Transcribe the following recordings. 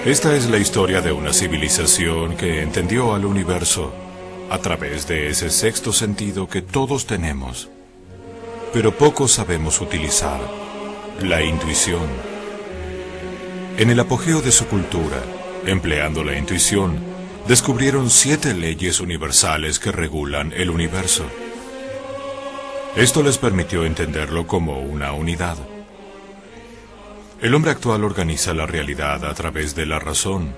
Esta es la historia de una civilización que entendió al universo a través de ese sexto sentido que todos tenemos, pero pocos sabemos utilizar: la intuición. En el apogeo de su cultura, empleando la intuición, descubrieron 7 leyes universales que regulan el universo. Esto les permitió entenderlo como una unidad. El hombre actual organiza la realidad a través de la razón,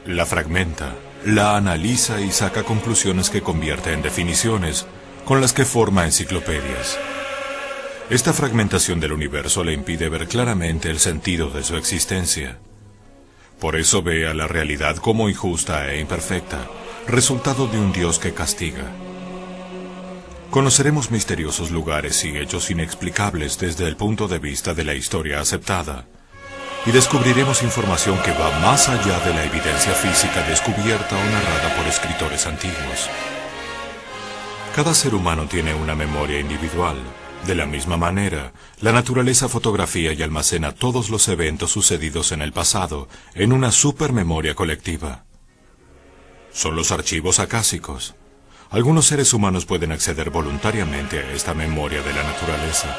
la fragmenta, la analiza y saca conclusiones que convierte en definiciones, con las que forma enciclopedias. Esta fragmentación del universo le impide ver claramente el sentido de su existencia. Por eso ve a la realidad como injusta e imperfecta, resultado de un Dios que castiga. Conoceremos misteriosos lugares y hechos inexplicables desde el punto de vista de la historia aceptada, y descubriremos información que va más allá de la evidencia física descubierta o narrada por escritores antiguos. Cada ser humano tiene una memoria individual. De la misma manera, la naturaleza fotografía y almacena todos los eventos sucedidos en el pasado en una supermemoria colectiva. Son los archivos acásicos. Algunos seres humanos pueden acceder voluntariamente a esta memoria de la naturaleza.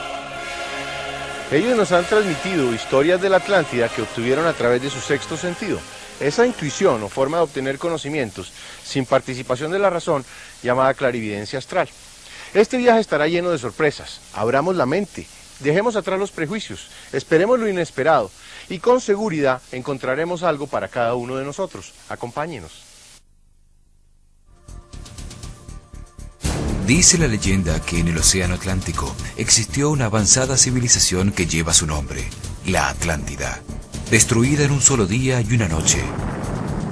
Ellos nos han transmitido historias de la Atlántida que obtuvieron a través de su sexto sentido. Esa intuición o forma de obtener conocimientos sin participación de la razón, llamada clarividencia astral. Este viaje estará lleno de sorpresas. Abramos la mente, dejemos atrás los prejuicios, esperemos lo inesperado y con seguridad encontraremos algo para cada uno de nosotros. Acompáñenos. Dice la leyenda que en el Océano Atlántico existió una avanzada civilización que lleva su nombre, la Atlántida, destruida en un solo día y una noche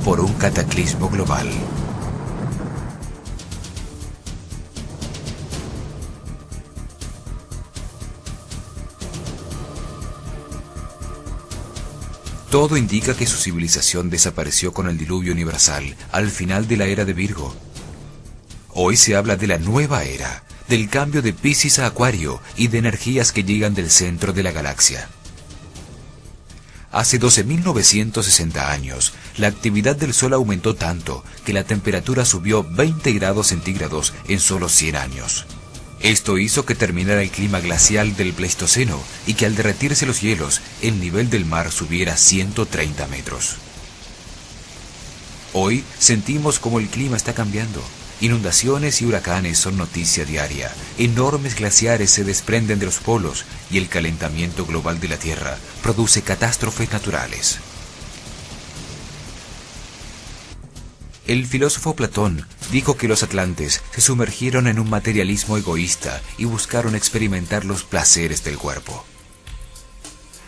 por un cataclismo global. Todo indica que su civilización desapareció con el diluvio universal al final de la era de Virgo. Hoy se habla de la nueva era, del cambio de Piscis a Acuario y de energías que llegan del centro de la galaxia. Hace 12.960 años, la actividad del Sol aumentó tanto que la temperatura subió 20 grados centígrados en solo 100 años. Esto hizo que terminara el clima glacial del Pleistoceno y que al derretirse los hielos, el nivel del mar subiera 130 metros. Hoy sentimos como el clima está cambiando. Inundaciones y huracanes son noticia diaria, enormes glaciares se desprenden de los polos y el calentamiento global de la Tierra produce catástrofes naturales. El filósofo Platón dijo que los atlantes se sumergieron en un materialismo egoísta y buscaron experimentar los placeres del cuerpo.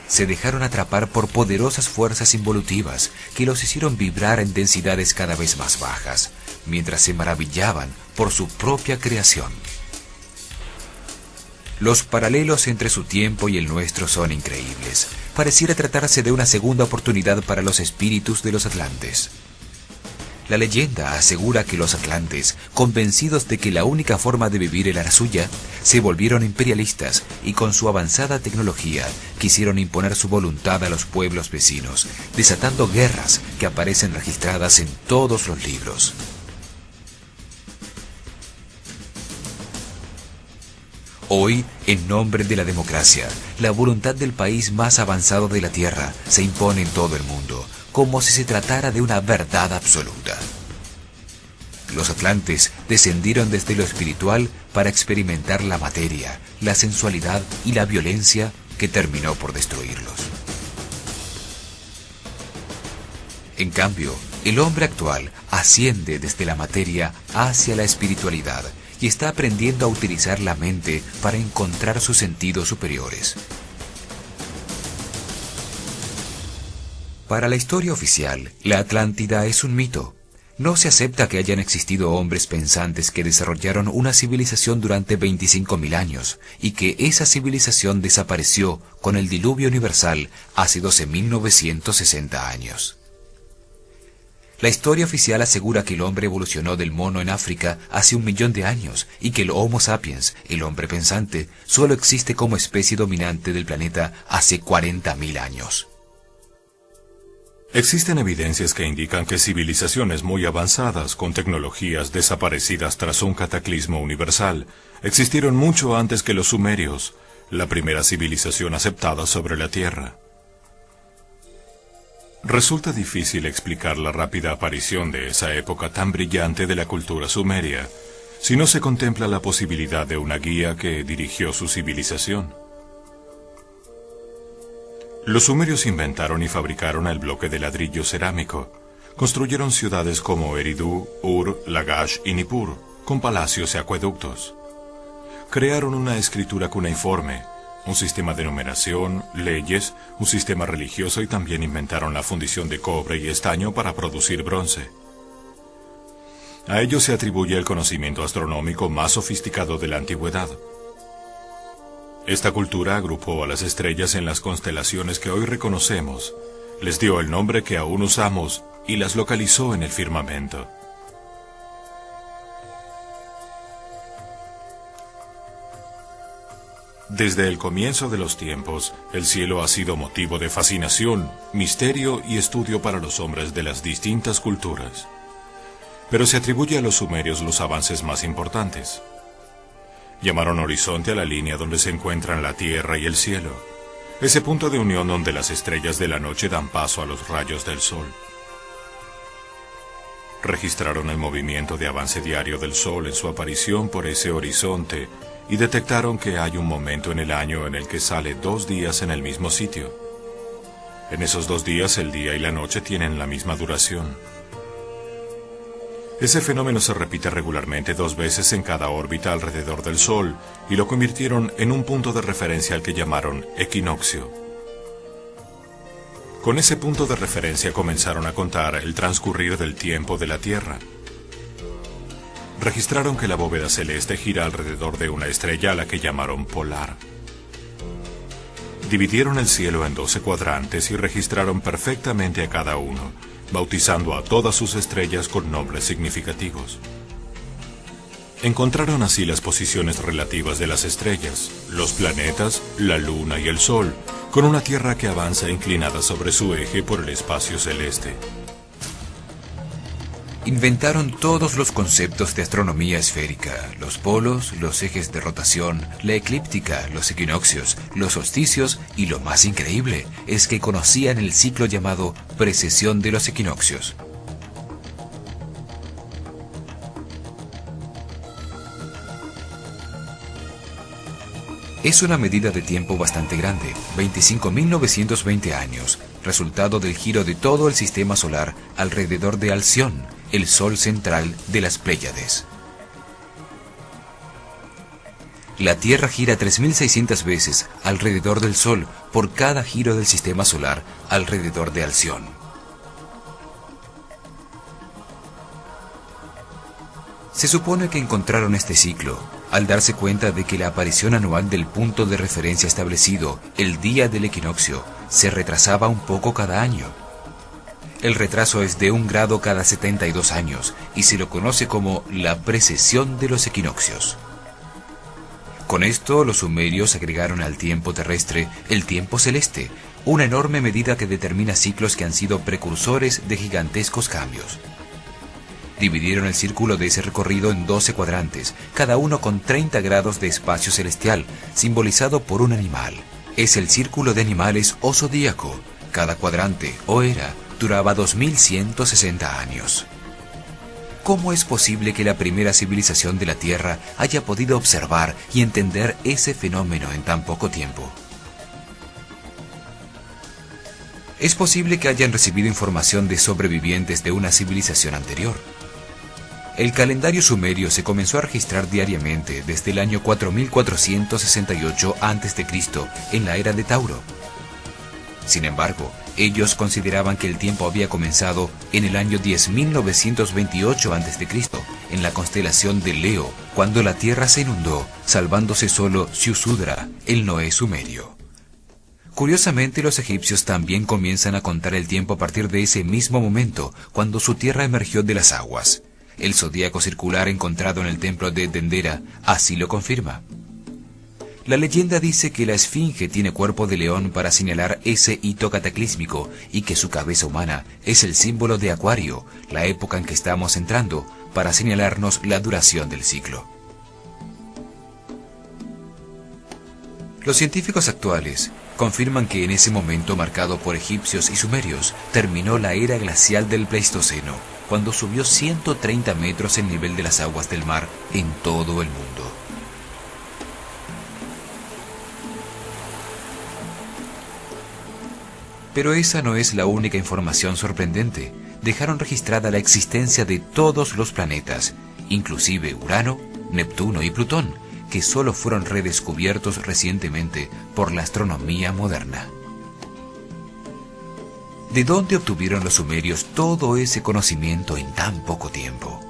Se dejaron atrapar por poderosas fuerzas involutivas que los hicieron vibrar en densidades cada vez más bajas, mientras se maravillaban por su propia creación. Los paralelos entre su tiempo y el nuestro son increíbles. Pareciera tratarse de una segunda oportunidad para los espíritus de los atlantes. La leyenda asegura que los atlantes, convencidos de que la única forma de vivir era la suya, se volvieron imperialistas y con su avanzada tecnología quisieron imponer su voluntad a los pueblos vecinos, desatando guerras que aparecen registradas en todos los libros. Hoy, en nombre de la democracia, la voluntad del país más avanzado de la Tierra se impone en todo el mundo, como si se tratara de una verdad absoluta. Los atlantes descendieron desde lo espiritual para experimentar la materia, la sensualidad y la violencia que terminó por destruirlos. En cambio, el hombre actual asciende desde la materia hacia la espiritualidad y está aprendiendo a utilizar la mente para encontrar sus sentidos superiores. Para la historia oficial, la Atlántida es un mito. No se acepta que hayan existido hombres pensantes que desarrollaron una civilización durante 25.000 años y que esa civilización desapareció con el diluvio universal hace 12.960 años. La historia oficial asegura que el hombre evolucionó del mono en África hace 1 millón de años y que el Homo sapiens, el hombre pensante, solo existe como especie dominante del planeta hace 40.000 años. Existen evidencias que indican que civilizaciones muy avanzadas, con tecnologías desaparecidas tras un cataclismo universal, existieron mucho antes que los sumerios, la primera civilización aceptada sobre la Tierra. Resulta difícil explicar la rápida aparición de esa época tan brillante de la cultura sumeria, si no se contempla la posibilidad de una guía que dirigió su civilización. Los sumerios inventaron y fabricaron el bloque de ladrillo cerámico. Construyeron ciudades como Eridu, Ur, Lagash y Nippur, con palacios y acueductos. Crearon una escritura cuneiforme, un sistema de numeración, leyes, un sistema religioso y también inventaron la fundición de cobre y estaño para producir bronce. A ellos se atribuye el conocimiento astronómico más sofisticado de la antigüedad. Esta cultura agrupó a las estrellas en las constelaciones que hoy reconocemos, les dio el nombre que aún usamos y las localizó en el firmamento. Desde el comienzo de los tiempos, el cielo ha sido motivo de fascinación, misterio y estudio para los hombres de las distintas culturas. Pero se atribuye a los sumerios los avances más importantes. Llamaron horizonte a la línea donde se encuentran la tierra y el cielo, ese punto de unión donde las estrellas de la noche dan paso a los rayos del sol. Registraron el movimiento de avance diario del sol en su aparición por ese horizonte y detectaron que hay un momento en el año en el que sale 2 días en el mismo sitio. En esos 2 días el día y la noche tienen la misma duración. Ese fenómeno se repite regularmente 2 veces en cada órbita alrededor del Sol y lo convirtieron en un punto de referencia al que llamaron equinoccio. Con ese punto de referencia comenzaron a contar el transcurrir del tiempo de la Tierra. Registraron que la bóveda celeste gira alrededor de una estrella a la que llamaron polar. Dividieron el cielo en 12 cuadrantes y registraron perfectamente a cada uno, bautizando a todas sus estrellas con nombres significativos. Encontraron así las posiciones relativas de las estrellas, los planetas, la luna y el sol, con una Tierra que avanza inclinada sobre su eje por el espacio celeste. Inventaron todos los conceptos de astronomía esférica, los polos, los ejes de rotación, la eclíptica, los equinoccios, los solsticios y lo más increíble es que conocían el ciclo llamado precesión de los equinoccios. Es una medida de tiempo bastante grande, 25.920 años, resultado del giro de todo el sistema solar alrededor de Alción, el sol central de las Pléyades. La Tierra gira 3.600 veces alrededor del Sol por cada giro del sistema solar alrededor de Alción. Se supone que encontraron este ciclo al darse cuenta de que la aparición anual del punto de referencia establecido, el día del equinoccio, se retrasaba un poco cada año. El retraso es de 1 grado cada 72 años y se lo conoce como la precesión de los equinoccios. Con esto, los sumerios agregaron al tiempo terrestre el tiempo celeste, una enorme medida que determina ciclos que han sido precursores de gigantescos cambios. Dividieron el círculo de ese recorrido en 12 cuadrantes, cada uno con 30 grados de espacio celestial, simbolizado por un animal. Es el círculo de animales o zodíaco. Cada cuadrante, o era, duraba 2160 años. ¿Cómo es posible que la primera civilización de la Tierra haya podido observar y entender ese fenómeno en tan poco tiempo? Es posible que hayan recibido información de sobrevivientes de una civilización anterior. El calendario sumerio se comenzó a registrar diariamente desde el año 4468 a.C. en la era de Tauro. Sin embargo, ellos consideraban que el tiempo había comenzado en el año 10.928 a.C., en la constelación de Leo, cuando la Tierra se inundó, salvándose solo Ziusudra, el Noé sumerio. Curiosamente, los egipcios también comienzan a contar el tiempo a partir de ese mismo momento, cuando su tierra emergió de las aguas. El zodíaco circular encontrado en el templo de Dendera así lo confirma. La leyenda dice que la esfinge tiene cuerpo de león para señalar ese hito cataclísmico y que su cabeza humana es el símbolo de Acuario, la época en que estamos entrando, para señalarnos la duración del ciclo. Los científicos actuales confirman que en ese momento marcado por egipcios y sumerios terminó la era glacial del Pleistoceno, cuando subió 130 metros el nivel de las aguas del mar en todo el mundo. Pero esa no es la única información sorprendente. Dejaron registrada la existencia de todos los planetas, inclusive Urano, Neptuno y Plutón, que solo fueron redescubiertos recientemente por la astronomía moderna. ¿De dónde obtuvieron los sumerios todo ese conocimiento en tan poco tiempo?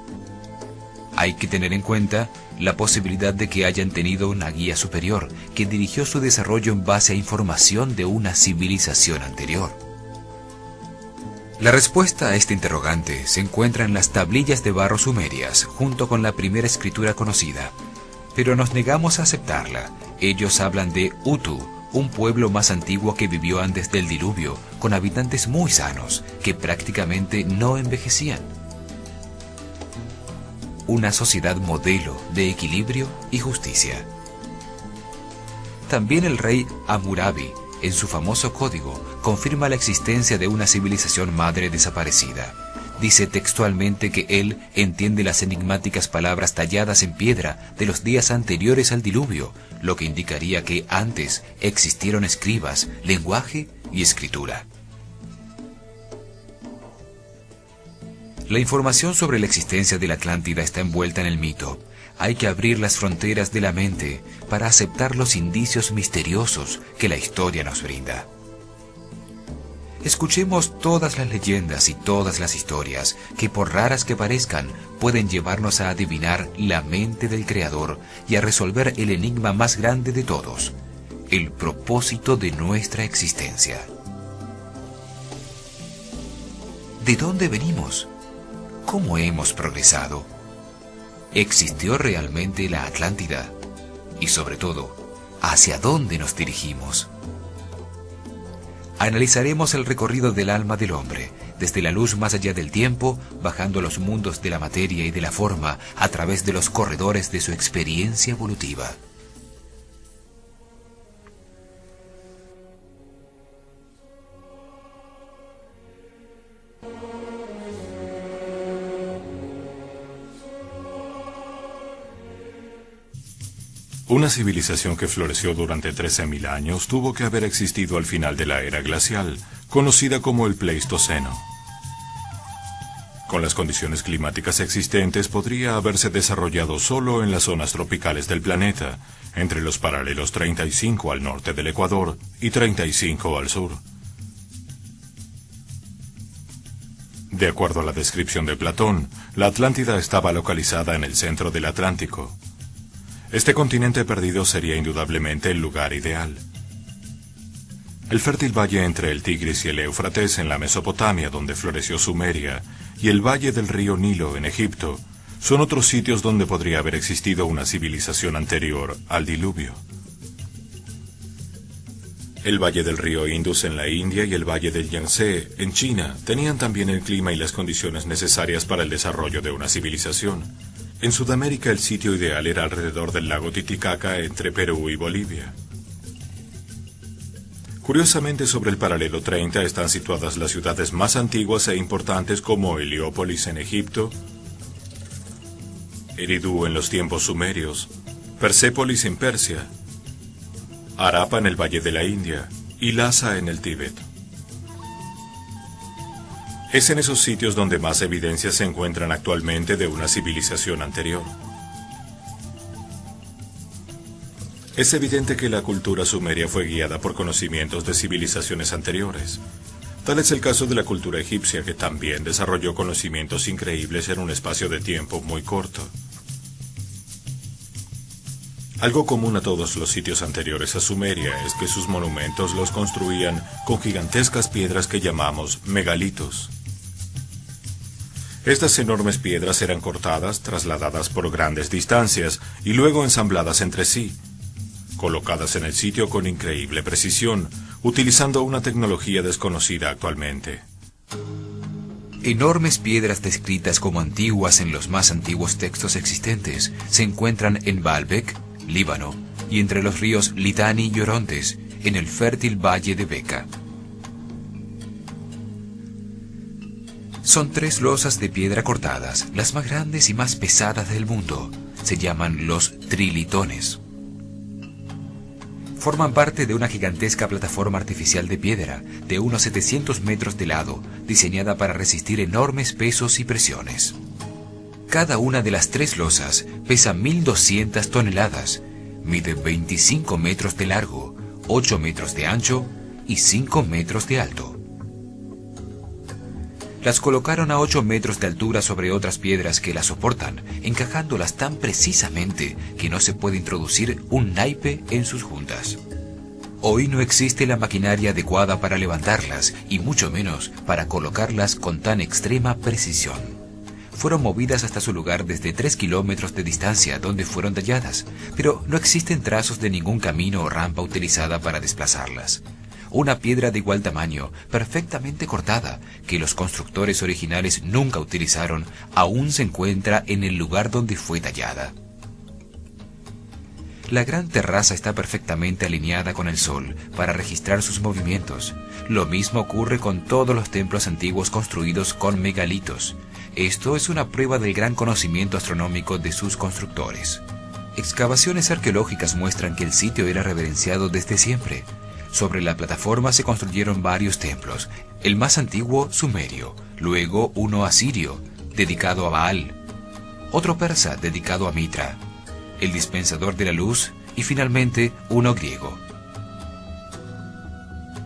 Hay que tener en cuenta la posibilidad de que hayan tenido una guía superior que dirigió su desarrollo en base a información de una civilización anterior. La respuesta a este interrogante se encuentra en las tablillas de barro sumerias, junto con la primera escritura conocida. Pero nos negamos a aceptarla. Ellos hablan de Utu, un pueblo más antiguo que vivió antes del diluvio, con habitantes muy sanos, que prácticamente no envejecían. Una sociedad modelo de equilibrio y justicia. También el rey Hammurabi, en su famoso código, confirma la existencia de una civilización madre desaparecida. Dice textualmente que él entiende las enigmáticas palabras talladas en piedra de los días anteriores al diluvio, lo que indicaría que antes existieron escribas, lenguaje y escritura. La información sobre la existencia de la Atlántida está envuelta en el mito. Hay que abrir las fronteras de la mente para aceptar los indicios misteriosos que la historia nos brinda. Escuchemos todas las leyendas y todas las historias que, por raras que parezcan, pueden llevarnos a adivinar la mente del Creador y a resolver el enigma más grande de todos, el propósito de nuestra existencia. ¿De dónde venimos? ¿Cómo hemos progresado? ¿Existió realmente la Atlántida? Y sobre todo, ¿hacia dónde nos dirigimos? Analizaremos el recorrido del alma del hombre, desde la luz más allá del tiempo, bajando a los mundos de la materia y de la forma, a través de los corredores de su experiencia evolutiva. Una civilización que floreció durante 13.000 años tuvo que haber existido al final de la era glacial, conocida como el Pleistoceno. Con las condiciones climáticas existentes podría haberse desarrollado solo en las zonas tropicales del planeta, entre los paralelos 35 al norte del Ecuador y 35 al sur. De acuerdo a la descripción de Platón, la Atlántida estaba localizada en el centro del Atlántico. Este continente perdido sería indudablemente el lugar ideal. El fértil valle entre el Tigris y el Éufrates en la Mesopotamia, donde floreció Sumeria, y el valle del río Nilo en Egipto, son otros sitios donde podría haber existido una civilización anterior al diluvio. El valle del río Indus en la India y el valle del Yangtze en China tenían también el clima y las condiciones necesarias para el desarrollo de una civilización. En Sudamérica el sitio ideal era alrededor del lago Titicaca entre Perú y Bolivia. Curiosamente, sobre el paralelo 30 están situadas las ciudades más antiguas e importantes como Heliópolis en Egipto, Eridu en los tiempos sumerios, Persépolis en Persia, Harappa en el Valle de la India y Lhasa en el Tíbet. Es en esos sitios donde más evidencias se encuentran actualmente de una civilización anterior. Es evidente que la cultura sumeria fue guiada por conocimientos de civilizaciones anteriores. Tal es el caso de la cultura egipcia, que también desarrolló conocimientos increíbles en un espacio de tiempo muy corto. Algo común a todos los sitios anteriores a Sumeria es que sus monumentos los construían con gigantescas piedras que llamamos megalitos. Estas enormes piedras eran cortadas, trasladadas por grandes distancias y luego ensambladas entre sí, colocadas en el sitio con increíble precisión, utilizando una tecnología desconocida actualmente. Enormes piedras descritas como antiguas en los más antiguos textos existentes se encuentran en Baalbek, Líbano, y entre los ríos Litani y Orontes, en el fértil valle de Beca. Son 3 losas de piedra cortadas, las más grandes y más pesadas del mundo. Se llaman los trilitones. Forman parte de una gigantesca plataforma artificial de piedra de unos 700 metros de lado, diseñada para resistir enormes pesos y presiones. Cada una de las 3 losas pesa 1.200 toneladas, mide 25 metros de largo, 8 metros de ancho y 5 metros de alto. Las colocaron a 8 metros de altura sobre otras piedras que las soportan, encajándolas tan precisamente que no se puede introducir un naipe en sus juntas. Hoy no existe la maquinaria adecuada para levantarlas y mucho menos para colocarlas con tan extrema precisión. Fueron movidas hasta su lugar desde 3 kilómetros de distancia donde fueron talladas, pero no existen trazos de ningún camino o rampa utilizada para desplazarlas. Una piedra de igual tamaño, perfectamente cortada, que los constructores originales nunca utilizaron, aún se encuentra en el lugar donde fue tallada. La gran terraza está perfectamente alineada con el sol para registrar sus movimientos. Lo mismo ocurre con todos los templos antiguos construidos con megalitos. Esto es una prueba del gran conocimiento astronómico de sus constructores. Excavaciones arqueológicas muestran que el sitio era reverenciado desde siempre. Sobre la plataforma se construyeron varios templos, el más antiguo sumerio, luego uno asirio, dedicado a Baal, otro persa dedicado a Mitra, el dispensador de la luz y finalmente uno griego.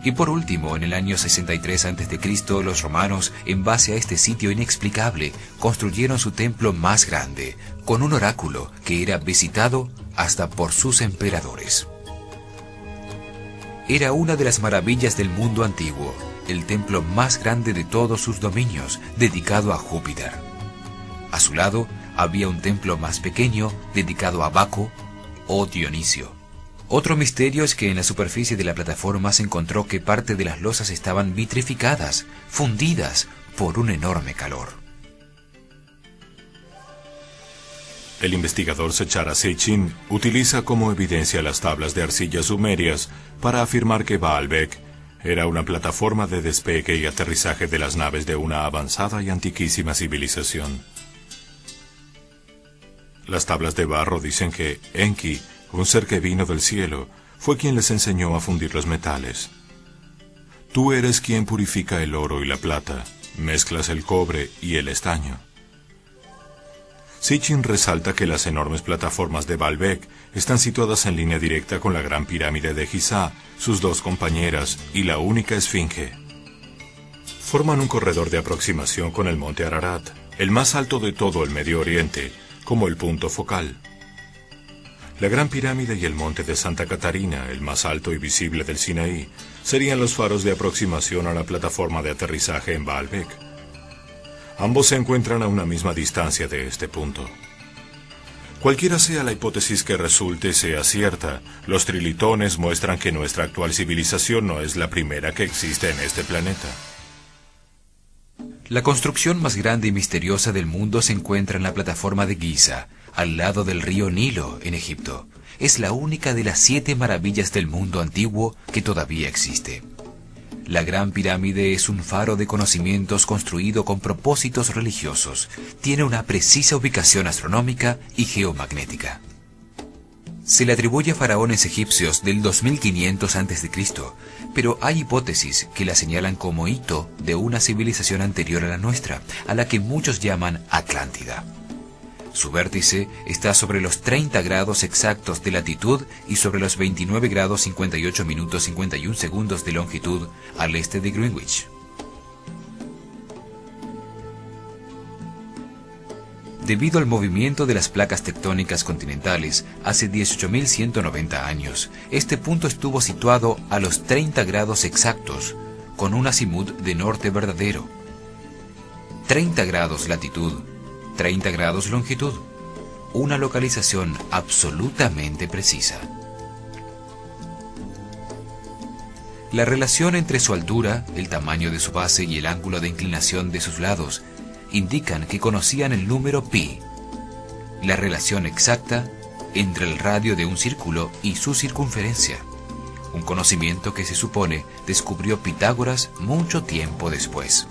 Y por último, en el año 63 a.C., los romanos, en base a este sitio inexplicable, construyeron su templo más grande, con un oráculo que era visitado hasta por sus emperadores. Era una de las maravillas del mundo antiguo, el templo más grande de todos sus dominios, dedicado a Júpiter. A su lado había un templo más pequeño, dedicado a Baco o Dionisio. Otro misterio es que en la superficie de la plataforma se encontró que parte de las losas estaban vitrificadas, fundidas por un enorme calor. El investigador Sechara Sechin utiliza como evidencia las tablas de arcilla sumerias para afirmar que Baalbek era una plataforma de despegue y aterrizaje de las naves de una avanzada y antiquísima civilización. Las tablas de barro dicen que Enki, un ser que vino del cielo, fue quien les enseñó a fundir los metales. Tú eres quien purifica el oro y la plata, mezclas el cobre y el estaño. Sitchin resalta que las enormes plataformas de Baalbek están situadas en línea directa con la gran pirámide de Giza, sus 2 compañeras y la única esfinge. Forman un corredor de aproximación con el monte Ararat, el más alto de todo el Medio Oriente, como el punto focal. La gran pirámide y el monte de Santa Catarina, el más alto y visible del Sinaí, serían los faros de aproximación a la plataforma de aterrizaje en Baalbek. Ambos se encuentran a una misma distancia de este punto. Cualquiera sea la hipótesis que resulte sea cierta, los trilitones muestran que nuestra actual civilización no es la primera que existe en este planeta. La construcción más grande y misteriosa del mundo se encuentra en la plataforma de Giza, al lado del río Nilo, en Egipto. Es la única de las 7 maravillas del mundo antiguo que todavía existe. La Gran Pirámide es un faro de conocimientos construido con propósitos religiosos. Tiene una precisa ubicación astronómica y geomagnética. Se le atribuye a faraones egipcios del 2500 a.C., pero hay hipótesis que la señalan como hito de una civilización anterior a la nuestra, a la que muchos llaman Atlántida. Su vértice está sobre los 30 grados exactos de latitud y sobre los 29 grados 58 minutos 51 segundos de longitud al este de Greenwich. Debido al movimiento de las placas tectónicas continentales hace 18.190 años, este punto estuvo situado a los 30 grados exactos, con un azimut de norte verdadero. 30 grados latitud, 30 grados longitud, una localización absolutamente precisa. La relación entre su altura, el tamaño de su base y el ángulo de inclinación de sus lados indican que conocían el número pi, la relación exacta entre el radio de un círculo y su circunferencia, un conocimiento que se supone descubrió Pitágoras mucho tiempo después.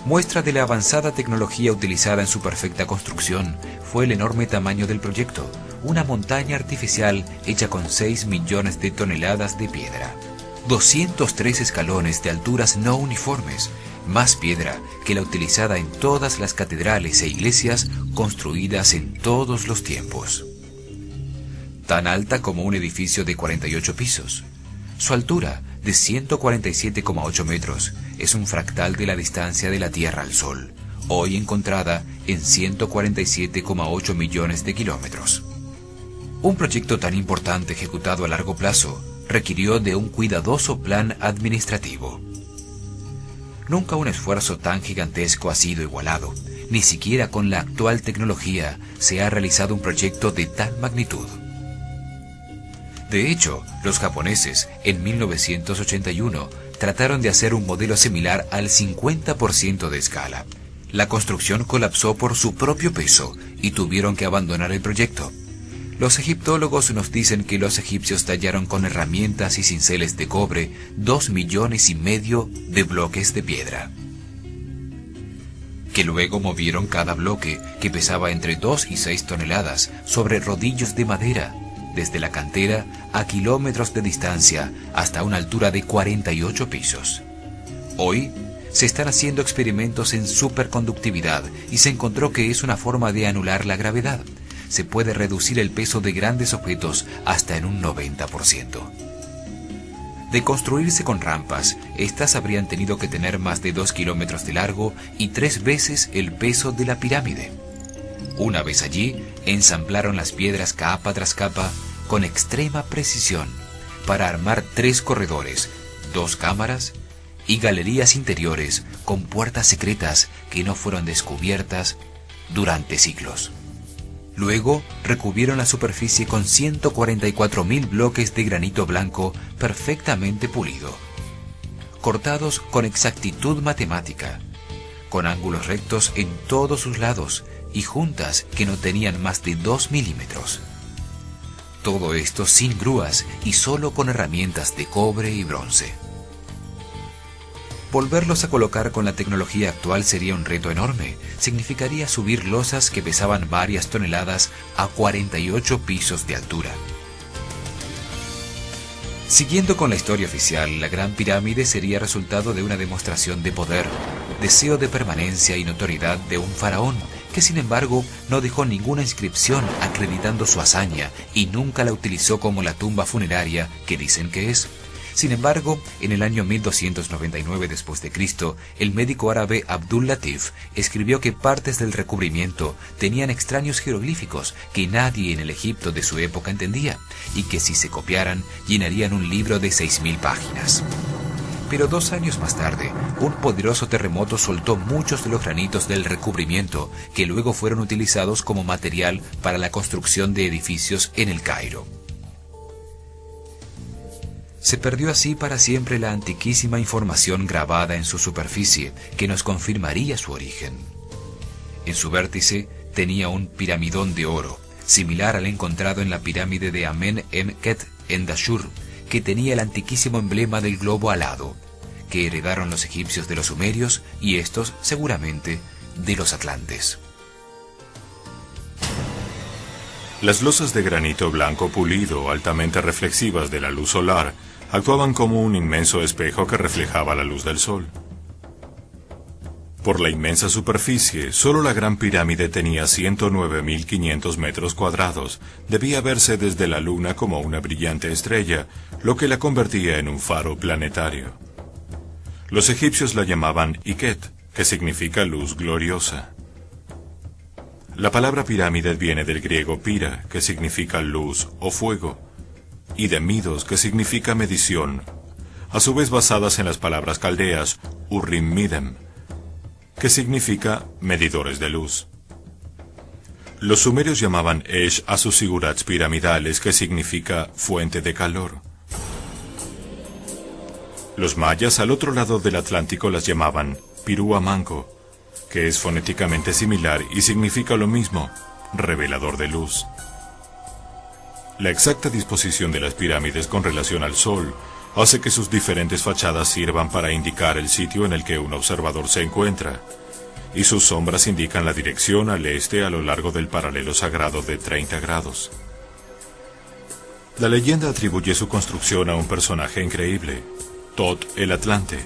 Muestra de la avanzada tecnología utilizada en su perfecta construcción fue el enorme tamaño del proyecto, una montaña artificial hecha con 6 millones de toneladas de piedra, 203 escalones de alturas no uniformes, más piedra que la utilizada en todas las catedrales e iglesias construidas en todos los tiempos. Tan alta como un edificio de 48 pisos. Su altura, de 147,8 metros, es un fractal de la distancia de la Tierra al Sol, hoy encontrada en 147,8 millones de kilómetros. Un proyecto tan importante ejecutado a largo plazo requirió de un cuidadoso plan administrativo. Nunca un esfuerzo tan gigantesco ha sido igualado, ni siquiera con la actual tecnología se ha realizado un proyecto de tal magnitud. De hecho, los japoneses, en 1981, trataron de hacer un modelo similar al 50% de escala. La construcción colapsó por su propio peso y tuvieron que abandonar el proyecto. Los egiptólogos nos dicen que los egipcios tallaron con herramientas y cinceles de cobre 2,5 millones de bloques de piedra, que luego movieron cada bloque, que pesaba entre 2 y 6 toneladas, sobre rodillos de madera, desde la cantera a kilómetros de distancia hasta una altura de 48 pisos. Hoy se están haciendo experimentos en superconductividad y se encontró que es una forma de anular la gravedad. Se puede reducir el peso de grandes objetos hasta en un 90%. De construirse con rampas, estas habrían tenido que tener más de 2 kilómetros de largo y 3 veces el peso de la pirámide. Una vez allí, ensamblaron las piedras capa tras capa con extrema precisión para armar 3 corredores, 2 cámaras y galerías interiores con puertas secretas que no fueron descubiertas durante siglos. Luego recubrieron la superficie con 144.000 bloques de granito blanco perfectamente pulido, cortados con exactitud matemática, con ángulos rectos en todos sus lados y juntas que no tenían más de 2 milímetros. Todo esto sin grúas y solo con herramientas de cobre y bronce. Volverlos a colocar con la tecnología actual sería un reto enorme. Significaría subir losas que pesaban varias toneladas a 48 pisos de altura. Siguiendo con la historia oficial, la Gran Pirámide sería resultado de una demostración de poder, deseo de permanencia y notoriedad de un faraón, que sin embargo no dejó ninguna inscripción acreditando su hazaña y nunca la utilizó como la tumba funeraria que dicen que es. Sin embargo, en el año 1299 después de Cristo, el médico árabe Abdul Latif escribió que partes del recubrimiento tenían extraños jeroglíficos que nadie en el Egipto de su época entendía, y que si se copiaran llenarían un libro de 6.000 páginas. Pero 2 años más tarde, un poderoso terremoto soltó muchos de los granitos del recubrimiento, que luego fueron utilizados como material para la construcción de edificios en el Cairo. Se perdió así para siempre la antiquísima información grabada en su superficie que nos confirmaría su origen. En su vértice tenía un piramidón de oro, similar al encontrado en la pirámide de Amen-Em-Ket en Dashur, que tenía el antiquísimo emblema del globo alado, que heredaron los egipcios de los sumerios y estos, seguramente, de los atlantes. Las losas de granito blanco pulido, altamente reflexivas de la luz solar, actuaban como un inmenso espejo que reflejaba la luz del sol. Por la inmensa superficie, solo la Gran Pirámide tenía 109.500 metros cuadrados. Debía verse desde la Luna como una brillante estrella, lo que la convertía en un faro planetario. Los egipcios la llamaban Iket, que significa luz gloriosa. La palabra pirámide viene del griego pira, que significa luz o fuego, y de midos, que significa medición, a su vez basadas en las palabras caldeas Urim Midem, que significa medidores de luz. Los sumerios llamaban Esh a sus sigurats piramidales, que significa fuente de calor. Los mayas al otro lado del Atlántico las llamaban Piruamanco, que es fonéticamente similar y significa lo mismo, revelador de luz. La exacta disposición de las pirámides con relación al sol hace que sus diferentes fachadas sirvan para indicar el sitio en el que un observador se encuentra, y sus sombras indican la dirección al este a lo largo del paralelo sagrado de 30 grados. La leyenda atribuye su construcción a un personaje increíble, Tot el Atlante,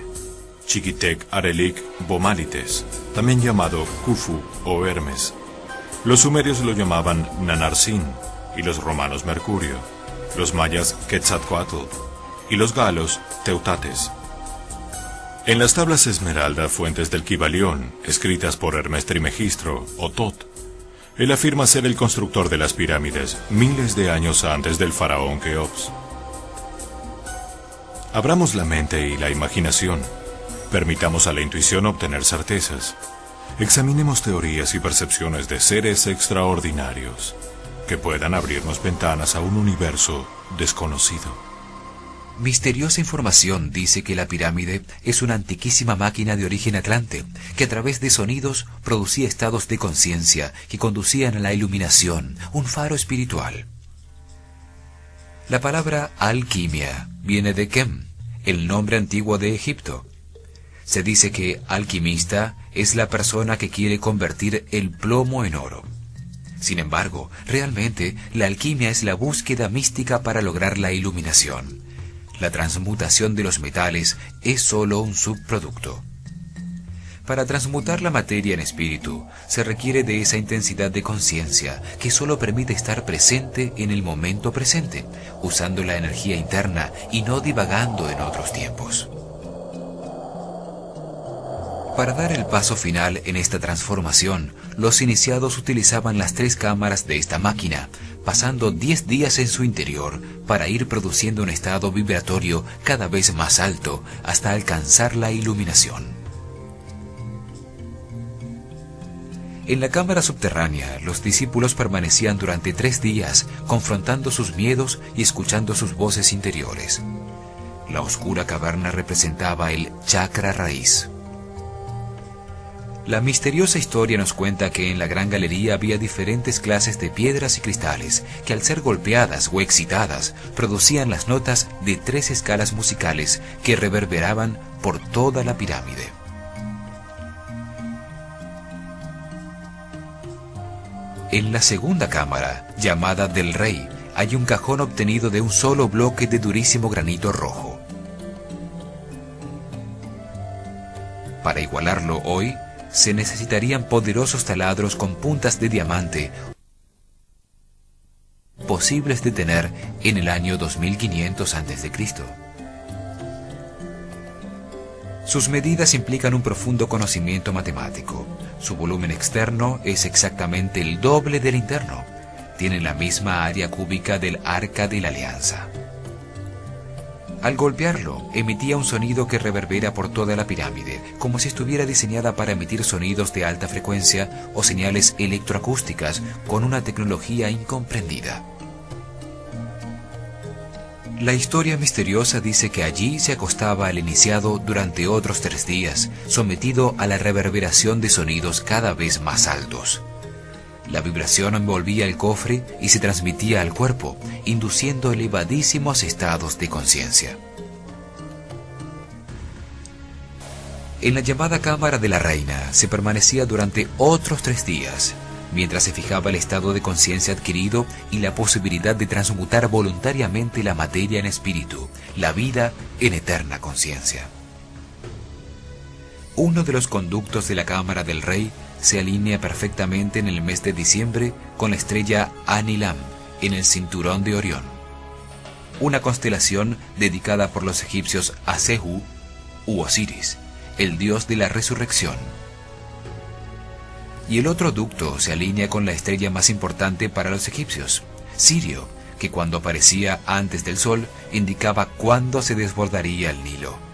Chiquitec Arelik Bomalites, también llamado Khufu o Hermes. Los sumerios lo llamaban Nanarsin y los romanos Mercurio, los mayas Quetzalcoatl y los galos Teutates. En las tablas Esmeralda, fuentes del Kybalión, escritas por Hermes Trimegistro o Tot, él afirma ser el constructor de las pirámides miles de años antes del faraón Keops. Abramos la mente y la imaginación. Permitamos a la intuición obtener certezas. Examinemos teorías y percepciones de seres extraordinarios que puedan abrirnos ventanas a un universo desconocido. Misteriosa información dice que la pirámide es una antiquísima máquina de origen atlante, que a través de sonidos producía estados de conciencia que conducían a la iluminación, un faro espiritual. La palabra alquimia viene de Kem, el nombre antiguo de Egipto. Se dice que alquimista es la persona que quiere convertir el plomo en oro. Sin embargo, realmente la alquimia es la búsqueda mística para lograr la iluminación. La transmutación de los metales es solo un subproducto. Para transmutar la materia en espíritu, se requiere de esa intensidad de conciencia que solo permite estar presente en el momento presente, usando la energía interna y no divagando en otros tiempos. Para dar el paso final en esta transformación, los iniciados utilizaban las 3 cámaras de esta máquina, pasando 10 días en su interior para ir produciendo un estado vibratorio cada vez más alto hasta alcanzar la iluminación. En la cámara subterránea, los discípulos permanecían durante 3 días, confrontando sus miedos y escuchando sus voces interiores. La oscura caverna representaba el chakra raíz. La misteriosa historia nos cuenta que en la gran galería había diferentes clases de piedras y cristales que al ser golpeadas o excitadas producían las notas de 3 escalas musicales que reverberaban por toda la pirámide. En la segunda cámara, llamada del Rey, hay un cajón obtenido de un solo bloque de durísimo granito rojo. Para igualarlo hoy, se necesitarían poderosos taladros con puntas de diamante, posibles de tener en el año 2500 a.C. Sus medidas implican un profundo conocimiento matemático. Su volumen externo es exactamente el doble del interno. Tiene la misma área cúbica del Arca de la Alianza. Al golpearlo, emitía un sonido que reverbera por toda la pirámide, como si estuviera diseñada para emitir sonidos de alta frecuencia o señales electroacústicas con una tecnología incomprendida. La historia misteriosa dice que allí se acostaba el iniciado durante otros 3 días, sometido a la reverberación de sonidos cada vez más altos. La vibración envolvía el cofre y se transmitía al cuerpo, induciendo elevadísimos estados de conciencia. En la llamada cámara de la reina se permanecía durante otros 3 días, mientras se fijaba el estado de conciencia adquirido y la posibilidad de transmutar voluntariamente la materia en espíritu, la vida en eterna conciencia. Uno de los conductos de la cámara del rey se alinea perfectamente en el mes de diciembre con la estrella Anilam en el cinturón de Orión, una constelación dedicada por los egipcios a Sehu u Osiris, el dios de la resurrección. Y el otro ducto se alinea con la estrella más importante para los egipcios, Sirio, que cuando aparecía antes del sol indicaba cuándo se desbordaría el Nilo.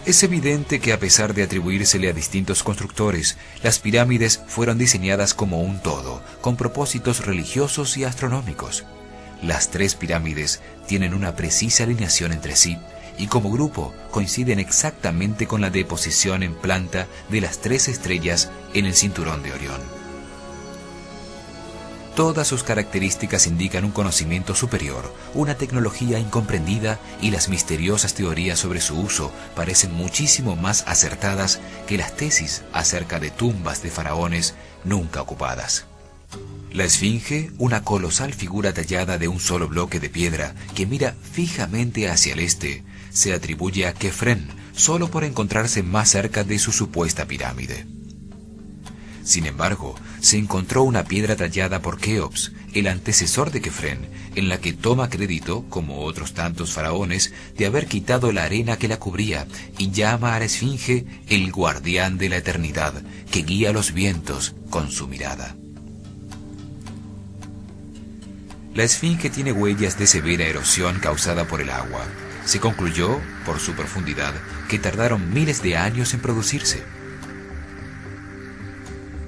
Es evidente que a pesar de atribuírsele a distintos constructores, las pirámides fueron diseñadas como un todo, con propósitos religiosos y astronómicos. Las 3 pirámides tienen una precisa alineación entre sí y como grupo coinciden exactamente con la deposición en planta de las 3 estrellas en el cinturón de Orión. Todas sus características indican un conocimiento superior, una tecnología incomprendida, y las misteriosas teorías sobre su uso parecen muchísimo más acertadas que las tesis acerca de tumbas de faraones nunca ocupadas. La Esfinge, una colosal figura tallada de un solo bloque de piedra que mira fijamente hacia el este, se atribuye a Kefren solo por encontrarse más cerca de su supuesta pirámide. Sin embargo, se encontró una piedra tallada por Keops, el antecesor de Kefren, en la que toma crédito, como otros tantos faraones, de haber quitado la arena que la cubría, y llama a la Esfinge el guardián de la eternidad, que guía los vientos con su mirada. La Esfinge tiene huellas de severa erosión causada por el agua. Se concluyó, por su profundidad, que tardaron miles de años en producirse.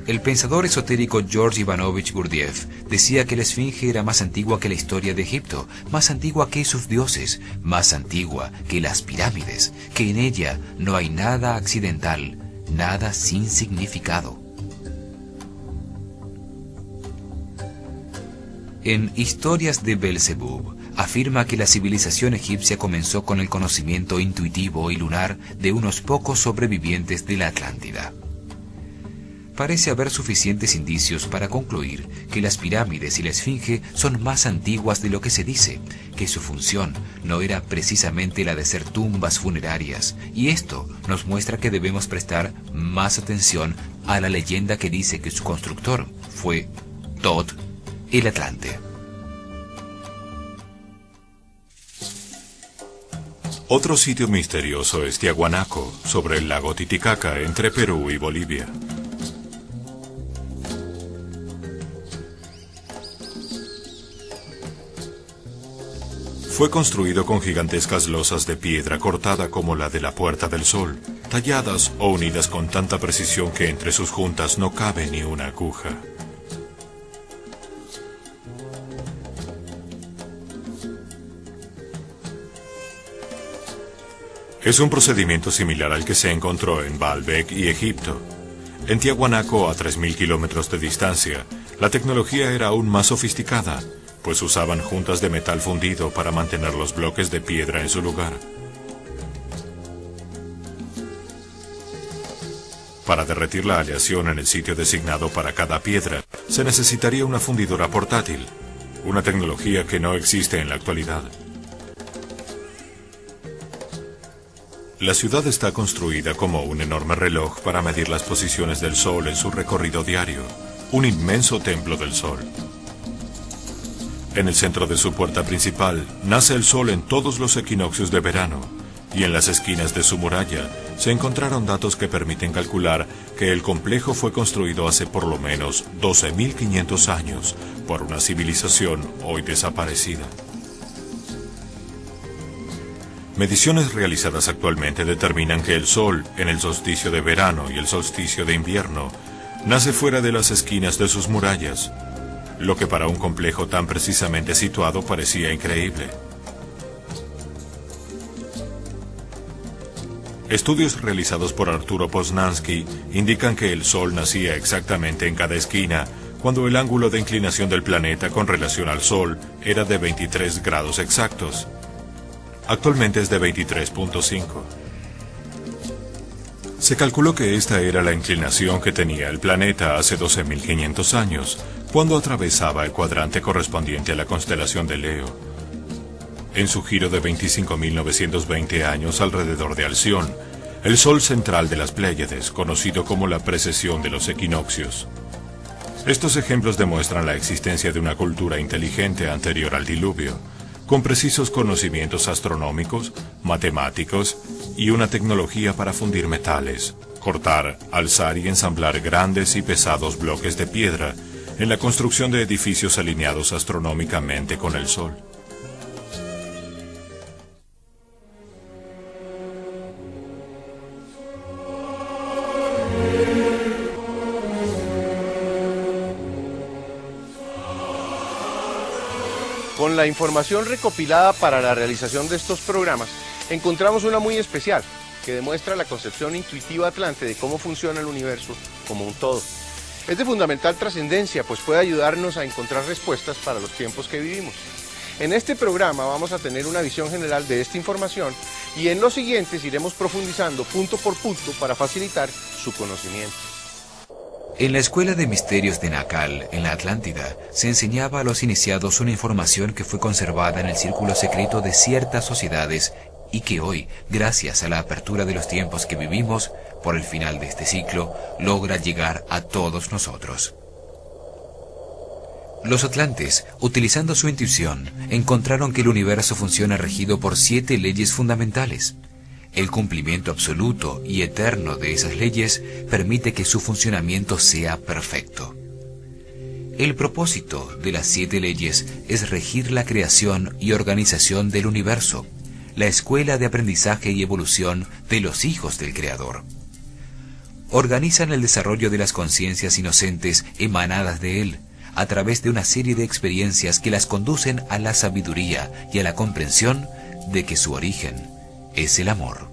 El pensador esotérico George Ivanovich Gurdjieff decía que la Esfinge era más antigua que la historia de Egipto, más antigua que sus dioses, más antigua que las pirámides, que en ella no hay nada accidental, nada sin significado. En Historias de Belzebub afirma que la civilización egipcia comenzó con el conocimiento intuitivo y lunar de unos pocos sobrevivientes de la Atlántida. Parece haber suficientes indicios para concluir que las pirámides y la Esfinge son más antiguas de lo que se dice, que su función no era precisamente la de ser tumbas funerarias, y esto nos muestra que debemos prestar más atención a la leyenda que dice que su constructor fue Thoth el Atlante. Otro sitio misterioso es Tiahuanaco, sobre el lago Titicaca, entre Perú y Bolivia. Fue construido con gigantescas losas de piedra cortada como la de la Puerta del Sol, talladas o unidas con tanta precisión que entre sus juntas no cabe ni una aguja. Es un procedimiento similar al que se encontró en Baalbek y Egipto. En Tiahuanaco, a 3.000 kilómetros de distancia, la tecnología era aún más sofisticada, pues usaban juntas de metal fundido para mantener los bloques de piedra en su lugar. Para derretir la aleación en el sitio designado para cada piedra, se necesitaría una fundidora portátil, una tecnología que no existe en la actualidad. La ciudad está construida como un enorme reloj para medir las posiciones del Sol en su recorrido diario, un inmenso templo del Sol. En el centro de su puerta principal nace el Sol en todos los equinoccios de verano, y en las esquinas de su muralla se encontraron datos que permiten calcular que el complejo fue construido hace por lo menos 12.500 años por una civilización hoy desaparecida. Mediciones realizadas actualmente determinan que el Sol, en el solsticio de verano y el solsticio de invierno, nace fuera de las esquinas de sus murallas, lo que para un complejo tan precisamente situado parecía increíble. Estudios realizados por Arturo Poznansky indican que el Sol nacía exactamente en cada esquina, cuando el ángulo de inclinación del planeta con relación al Sol era de 23 grados exactos. Actualmente es de 23.5. Se calculó que esta era la inclinación que tenía el planeta hace 12.500 años, cuando atravesaba el cuadrante correspondiente a la constelación de Leo. En su giro de 25.920 años alrededor de Alción, el Sol central de las Pléyades, conocido como la precesión de los equinoccios. Estos ejemplos demuestran la existencia de una cultura inteligente anterior al diluvio, con precisos conocimientos astronómicos, matemáticos y una tecnología para fundir metales, cortar, alzar y ensamblar grandes y pesados bloques de piedra en la construcción de edificios alineados astronómicamente con el Sol. Con la información recopilada para la realización de estos programas, encontramos una muy especial, que demuestra la concepción intuitiva atlante de cómo funciona el universo como un todo. Es de fundamental trascendencia, pues puede ayudarnos a encontrar respuestas para los tiempos que vivimos. En este programa vamos a tener una visión general de esta información y en los siguientes iremos profundizando punto por punto para facilitar su conocimiento. En la Escuela de Misterios de Nakal, en la Atlántida, se enseñaba a los iniciados una información que fue conservada en el círculo secreto de ciertas sociedades y que hoy, gracias a la apertura de los tiempos que vivimos, por el final de este ciclo, logra llegar a todos nosotros. Los atlantes, utilizando su intuición, encontraron que el universo funciona regido por 7 leyes fundamentales. El cumplimiento absoluto y eterno de esas leyes permite que su funcionamiento sea perfecto. El propósito de las 7 leyes es regir la creación y organización del universo, la escuela de aprendizaje y evolución de los hijos del Creador. Organizan el desarrollo de las conciencias inocentes emanadas de Él, a través de una serie de experiencias que las conducen a la sabiduría y a la comprensión de que su origen es el amor.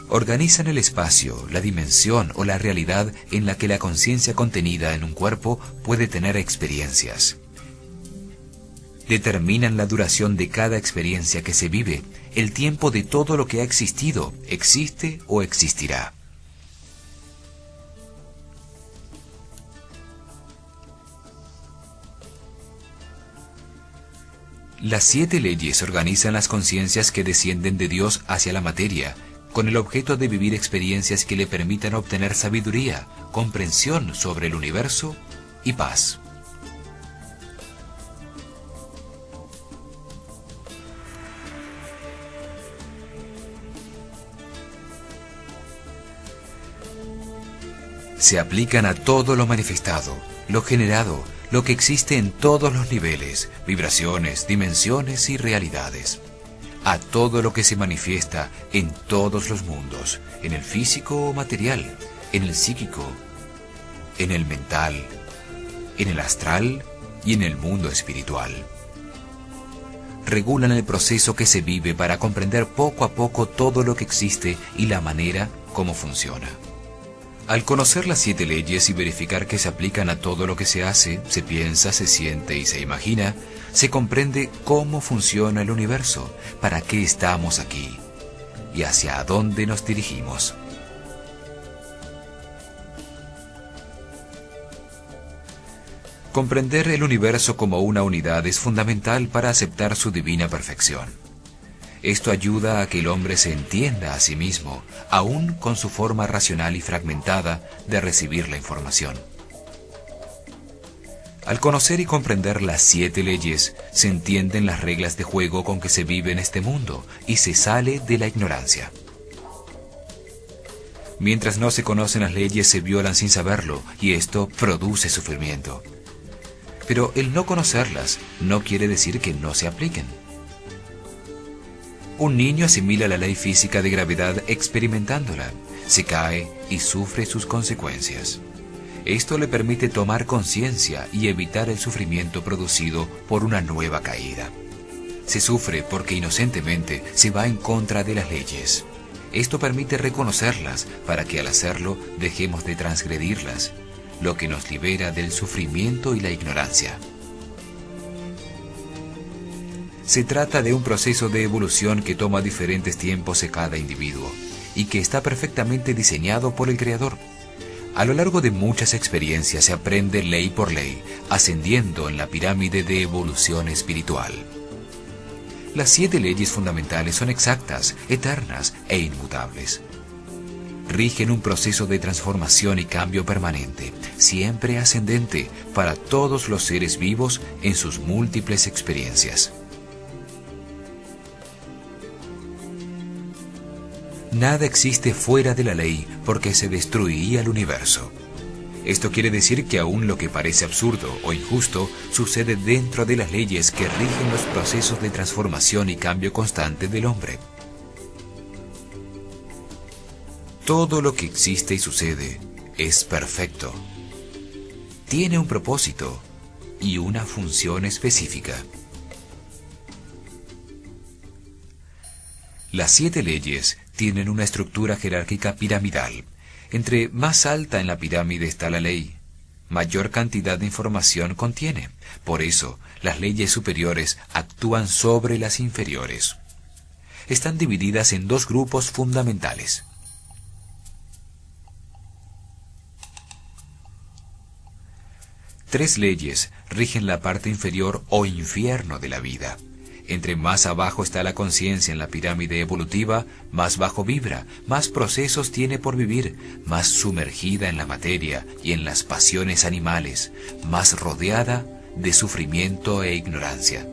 Organizan el espacio, la dimensión o la realidad en la que la conciencia contenida en un cuerpo puede tener experiencias. Determinan la duración de cada experiencia que se vive, el tiempo de todo lo que ha existido, existe o existirá. Las 7 leyes organizan las conciencias que descienden de Dios hacia la materia, con el objeto de vivir experiencias que le permitan obtener sabiduría, comprensión sobre el universo y paz. Se aplican a todo lo manifestado, lo generado, lo que existe en todos los niveles, vibraciones, dimensiones y realidades. A todo lo que se manifiesta en todos los mundos, en el físico o material, en el psíquico, en el mental, en el astral y en el mundo espiritual. Regulan el proceso que se vive para comprender poco a poco todo lo que existe y la manera como funciona. Al conocer las 7 leyes y verificar que se aplican a todo lo que se hace, se piensa, se siente y se imagina, se comprende cómo funciona el universo, para qué estamos aquí y hacia dónde nos dirigimos. Comprender el universo como una unidad es fundamental para aceptar su divina perfección. Esto ayuda a que el hombre se entienda a sí mismo, aún con su forma racional y fragmentada de recibir la información. Al conocer y comprender las 7 leyes, se entienden las reglas de juego con que se vive en este mundo y se sale de la ignorancia. Mientras no se conocen las leyes, se violan sin saberlo y esto produce sufrimiento. Pero el no conocerlas no quiere decir que no se apliquen. Un niño asimila la ley física de gravedad experimentándola, se cae y sufre sus consecuencias. Esto le permite tomar conciencia y evitar el sufrimiento producido por una nueva caída. Se sufre porque inocentemente se va en contra de las leyes. Esto permite reconocerlas para que al hacerlo dejemos de transgredirlas, lo que nos libera del sufrimiento y la ignorancia. Se trata de un proceso de evolución que toma diferentes tiempos en cada individuo y que está perfectamente diseñado por el Creador. A lo largo de muchas experiencias se aprende ley por ley, ascendiendo en la pirámide de evolución espiritual. Las 7 leyes fundamentales son exactas, eternas e inmutables. Rigen un proceso de transformación y cambio permanente, siempre ascendente para todos los seres vivos en sus múltiples experiencias. Nada existe fuera de la ley porque se destruiría el universo. Esto quiere decir que aún lo que parece absurdo o injusto sucede dentro de las leyes que rigen los procesos de transformación y cambio constante del hombre. Todo lo que existe y sucede es perfecto. tiene un propósito y una función específica. Las 7 leyes tienen una estructura jerárquica piramidal. Entre más alta en la pirámide está la ley, mayor cantidad de información contiene. Por eso, las leyes superiores actúan sobre las inferiores. Están divididas en 2 grupos fundamentales. Tres leyes rigen la parte inferior o infierno de la vida. Entre más abajo está la conciencia en la pirámide evolutiva, más bajo vibra, más procesos tiene por vivir, más sumergida en la materia y en las pasiones animales, más rodeada de sufrimiento e ignorancia.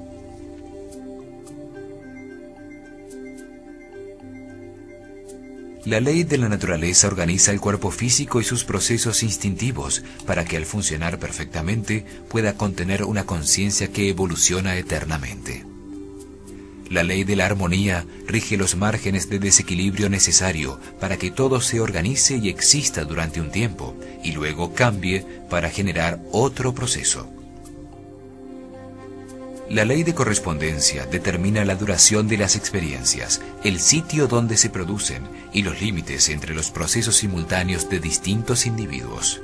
La ley de la naturaleza organiza el cuerpo físico y sus procesos instintivos para que al funcionar perfectamente pueda contener una conciencia que evoluciona eternamente. La ley de la armonía rige los márgenes de desequilibrio necesario para que todo se organice y exista durante un tiempo y luego cambie para generar otro proceso. La ley de correspondencia determina la duración de las experiencias, el sitio donde se producen y los límites entre los procesos simultáneos de distintos individuos.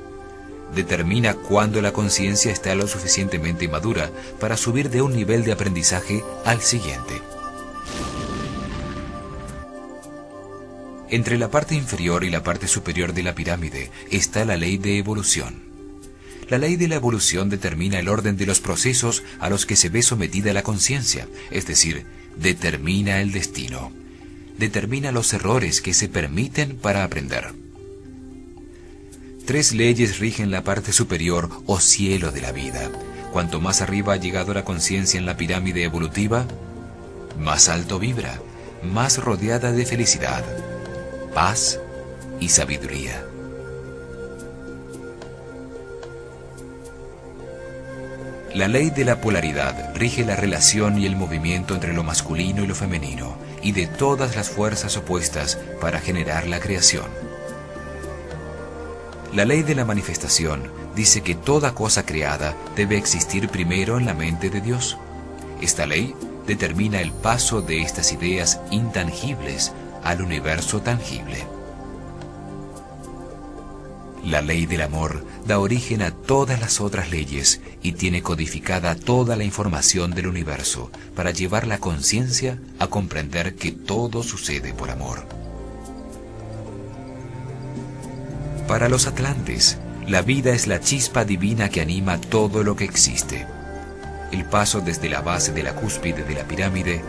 Determina cuándo la conciencia está lo suficientemente madura para subir de un nivel de aprendizaje al siguiente. Entre la parte inferior y la parte superior de la pirámide está la ley de evolución. La ley de la evolución determina el orden de los procesos a los que se ve sometida la conciencia, es decir, determina el destino. Determina los errores que se permiten para aprender. 3 leyes rigen la parte superior o cielo de la vida. Cuanto más arriba ha llegado la conciencia en la pirámide evolutiva, más alto vibra, más rodeada de felicidad, paz y sabiduría. La ley de la polaridad rige la relación y el movimiento entre lo masculino y lo femenino, y de todas las fuerzas opuestas para generar la creación. La ley de la manifestación dice que toda cosa creada debe existir primero en la mente de Dios. Esta ley determina el paso de estas ideas intangibles al universo tangible. La ley del amor da origen a todas las otras leyes y tiene codificada toda la información del universo para llevar la conciencia a comprender que todo sucede por amor. Para los atlantes, la vida es la chispa divina que anima todo lo que existe. El paso desde la base de la cúspide de la pirámide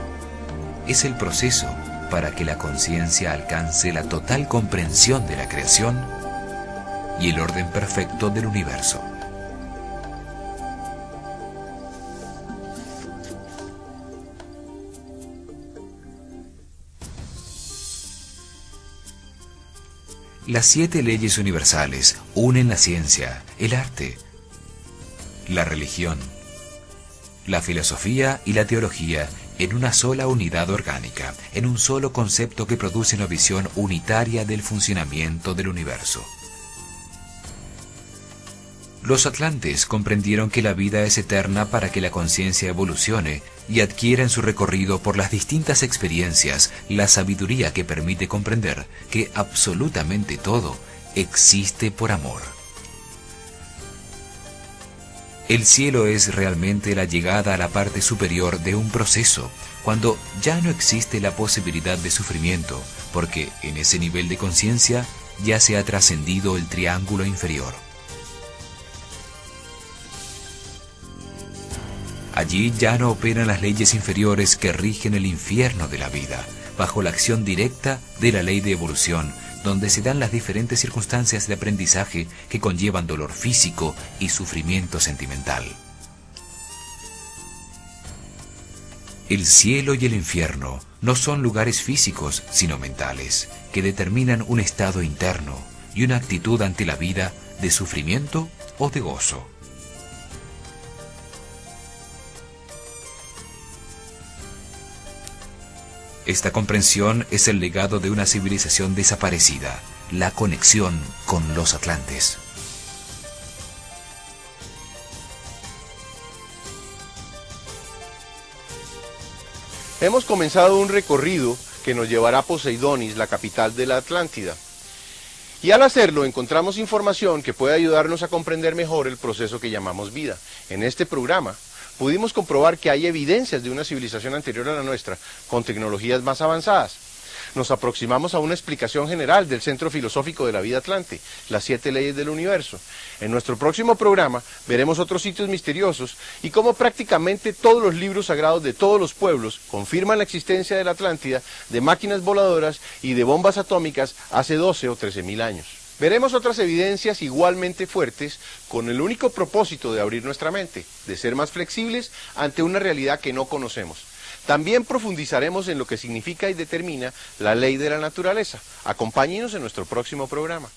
es el proceso para que la conciencia alcance la total comprensión de la creación y el orden perfecto del universo. Las 7 leyes universales unen la ciencia, el arte, la religión, la filosofía y la teología en una sola unidad orgánica, en un solo concepto que produce una visión unitaria del funcionamiento del universo. Los atlantes comprendieron que la vida es eterna para que la conciencia evolucione y adquiera en su recorrido por las distintas experiencias la sabiduría que permite comprender que absolutamente todo existe por amor. El cielo es realmente la llegada a la parte superior de un proceso, cuando ya no existe la posibilidad de sufrimiento, porque en ese nivel de conciencia ya se ha trascendido el triángulo inferior. Allí ya no operan las leyes inferiores que rigen el infierno de la vida, bajo la acción directa de la ley de evolución, donde se dan las diferentes circunstancias de aprendizaje que conllevan dolor físico y sufrimiento sentimental. El cielo y el infierno no son lugares físicos, sino mentales, que determinan un estado interno y una actitud ante la vida de sufrimiento o de gozo. Esta comprensión es el legado de una civilización desaparecida, la conexión con los atlantes. Hemos comenzado un recorrido que nos llevará a Poseidonis, la capital de la Atlántida. Y al hacerlo encontramos información que puede ayudarnos a comprender mejor el proceso que llamamos vida. En este programa pudimos comprobar que hay evidencias de una civilización anterior a la nuestra, con tecnologías más avanzadas. Nos aproximamos a una explicación general del centro filosófico de la vida atlante, las 7 leyes del universo. En nuestro próximo programa veremos otros sitios misteriosos y cómo prácticamente todos los libros sagrados de todos los pueblos confirman la existencia de la Atlántida, de máquinas voladoras y de bombas atómicas hace 12 o 13.000 años. Veremos otras evidencias igualmente fuertes con el único propósito de abrir nuestra mente, de ser más flexibles ante una realidad que no conocemos. También profundizaremos en lo que significa y determina la ley de la naturaleza. Acompáñenos en nuestro próximo programa.